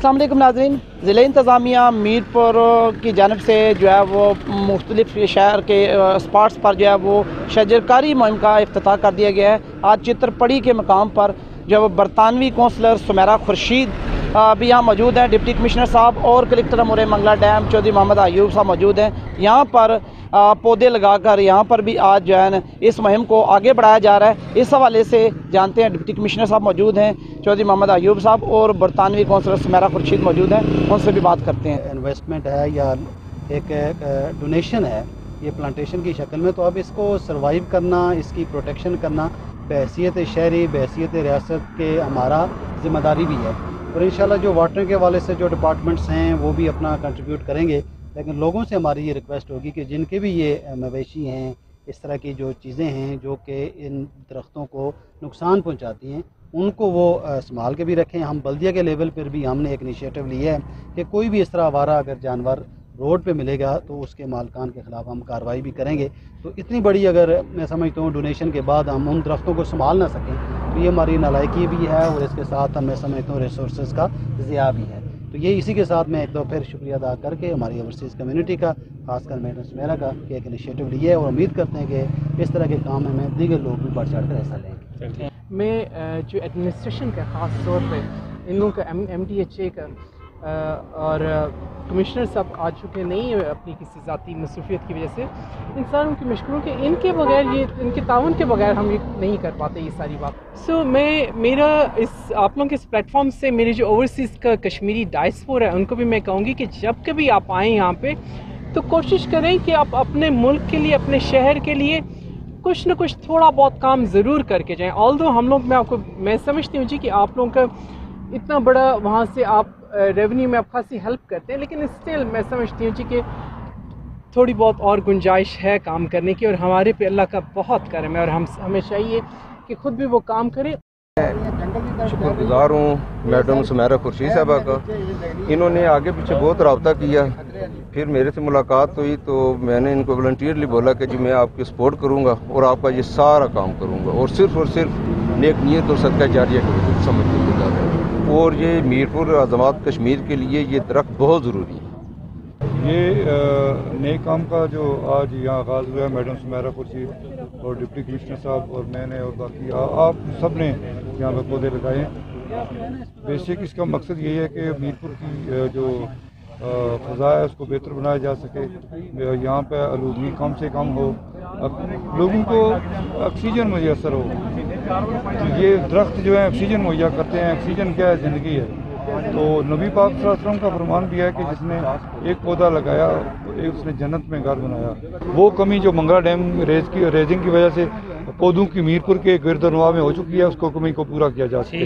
अस्सलाम वालेकुम नाज़रीन, ज़िला इंतज़ामिया मीरपुर की जानब से जो है वो मुख्तलिफ शहर के स्पॉट्स पर जो है वो शजरकारी मुहिम का इफ्तिताह कर दिया गया है। आज चित्रपड़ी के मकाम पर जो है बरतानवी कौंसलर सुमेरा खुर्शीद भी यहाँ मौजूद हैं। डिप्टी कमिश्नर साहब और कलेक्टर अमूर मंगला डैम चौधरी मोहम्मद अयूब साहब मौजूद हैं। यहाँ पर पौधे लगाकर यहाँ पर भी आज जो है इस मुहिम को आगे बढ़ाया जा रहा है। इस हवाले से जानते हैं, डिप्टी कमिश्नर साहब मौजूद हैं, चौधरी मोहम्मद अयूब साहब और बरतानवी कौंसलर सुमेरा खुर्शीद मौजूद हैं, उनसे भी बात करते हैं। इन्वेस्टमेंट है या एक डोनेशन है ये प्लांटेशन की शक्ल में, तो अब इसको सर्वाइव करना, इसकी प्रोटेक्शन करना बहैसियत शहरी, बहैसियत रियासत के हमारा ज़िम्मेदारी भी है। और इंशाल्लाह जो वाटर के हवाले से जो डिपार्टमेंट्स हैं वो भी अपना कंट्रीब्यूट करेंगे। लेकिन लोगों से हमारी ये रिक्वेस्ट होगी कि जिनके भी ये मवेशी हैं, इस तरह की जो चीज़ें हैं जो कि इन दरख्तों को नुकसान पहुंचाती हैं, उनको वो संभाल के भी रखें। हम बल्दिया के लेवल पर भी हमने एक इनिशिएटिव लिया है कि कोई भी इस तरह आवारा अगर जानवर रोड पे मिलेगा तो उसके मालकान के ख़िलाफ़ हम कार्रवाई भी करेंगे। तो इतनी बड़ी अगर मैं समझता हूँ डोनेशन के बाद हम उन दरख्तों को संभाल ना सकें तो ये हमारी नालायकी भी है और इसके साथ मैं समझता हूँ रिसोर्स का ज़िया भी है। तो ये इसी के साथ मैं एक दफ़ा फिर शुक्रिया अदा करके हमारी ओवरसीज़ कम्यूनिटी का, खासकर मैडम सुमेरा का, कि एक इनिशिएटिव लिया है और उम्मीद करते हैं कि इस तरह के काम में दीगर लोग भी बढ़ चढ़ कर हिस्सा लेंगे। मैं जो एडमिनिस्ट्रेशन का ख़ास तौर पे इन लोगों का MDHA का और कमिश्नर साहब आ चुके नहीं है अपनी किसी ज़ाती मसरूफियत की वजह से, इन सारों की मशकूरों के इनके बगैर, ये इनके ताउन के बगैर हम ये नहीं कर पाते ये सारी बात। मेरा इस आप लोगों के इस प्लेटफॉर्म से मेरे जो ओवरसीज़ का कश्मीरी डायस्पोरा है उनको भी मैं कहूँगी कि जब कभी आप आएँ यहाँ पे तो कोशिश करें कि आप अपने मुल्क के लिए, अपने शहर के लिए कुछ न कुछ थोड़ा बहुत काम ज़रूर करके जाएँ। ऑल्दो हम लोग, मैं समझती हूँ जी कि आप लोगों का इतना बड़ा वहाँ से आप रेवेन्यू में आप खासी हेल्प करते हैं, लेकिन स्टिल मैं समझती हूँ जी कि थोड़ी बहुत और गुंजाइश है काम करने की, और हमारे पे अल्लाह का बहुत करम है और हमें चाहिए कि खुद भी वो काम करें। शुक्रगुजार हूँ मैडम सुमेरा खुर्शीद साहबा का। इन्होंने आगे पीछे बहुत रब्ता किया, फिर मेरे से मुलाकात हुई तो मैंने इनको वॉलंटियरली बोला कि जी मैं आपकी सपोर्ट करूँगा और आपका ये सारा काम करूँगा, और सिर्फ नेक नीयत और सदका जारिया के समझ के गुजार है। और ये मीरपुर आज़मात कश्मीर के लिए ये दरख्त बहुत ज़रूरी है। ये नए काम का जो आज यहाँ आगाज़ हुआ है, मैडम सुमेरा खुर्शीद और डिप्टी कमिश्नर साहब और मैंने और बाकी आप सब ने यहाँ पर पौधे लगाए हैं। बेसिक इसका मकसद यही है कि मीरपुर की जो फ़ज़ा है उसको बेहतर बनाया जा सके, यहाँ पर आलूदगी कम से कम हो, लोगों को ऑक्सीजन मुयसर हो। तो ये दरख्त जो है ऑक्सीजन मुहैया करते हैं। ऑक्सीजन क्या है? ज़िंदगी है। तो नबी पाक सल्लल्लाहु अलैहि वसल्लम का फरमान भी है कि जिसने एक पौधा लगाया उसने जन्नत में घर बनाया। वो कमी जो मंगला डैम रेजिंग की वजह से पौधों की मीरपुर के गिरदनवा में हो चुकी है, उसको कमी को पूरा किया जा सके।